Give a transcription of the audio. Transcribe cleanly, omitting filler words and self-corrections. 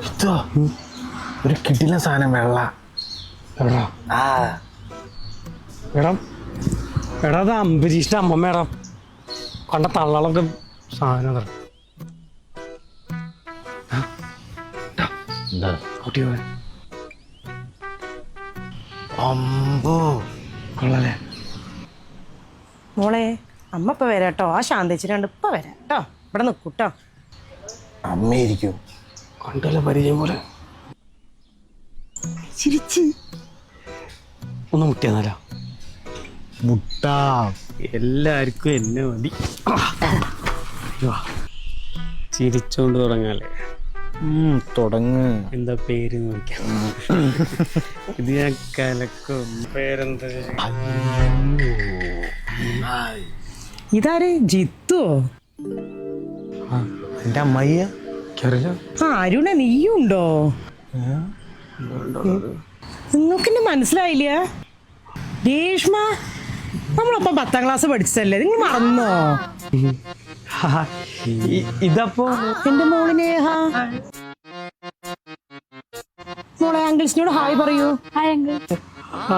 ഇതോ ഒരു കിടിലൻ സാധനം വെള്ള. എടാ ആ എടാ എടാ അത് അംബരീഷിന്റെ അമ്മമ്മേടാ കണ്ട തള്ളളൊക്കെ സാധനം തരാം. എന്താ കുട്ടി പോയ അമ്പോ കൊള്ളല്ലേ? മോളെ അമ്മ ഇപ്പൊ വരാട്ടോ. ആ ശാന്തച്ചിട്ടുണ്ട് ഇപ്പൊ വരാം കേട്ടോ. ഇവിടെ നിൽക്കൂട്ടോ. അമ്മയിരിക്കും. കണ്ടല്ല പരിചയം പോലെ ചിരിച്ച് ഒന്ന് മുട്ടിയെന്നാല മുട്ട എല്ലാവർക്കും എന്നെ മതി. ചിരിച്ചോണ്ട് തുടങ്ങാല്ലേ? തുടങ്ങ്. എന്താ പേര് നോക്കാം. ഇത് ഞാൻ കലക്കും. പേരെന്താ? ഇതാര് ജിത്തുവോ? എന്റെ അമ്മയ്യ ആ അരുണ നീയും ഉണ്ടോ? നിങ്ങൾക്കെന്നെ മനസ്സിലായില്ല? രേഷ്മ നമ്മളൊപ്പം 10ാം ക്ലാസ് പഠിച്ചല്ലേ, നിങ്ങൾ മറന്നോ? ഇതപ്പോ എന്റെ മോളിനേഹ. മോളെ അങ്കിൾസിനോട് ഹായ് പറയൂ. Hi uncle. ആ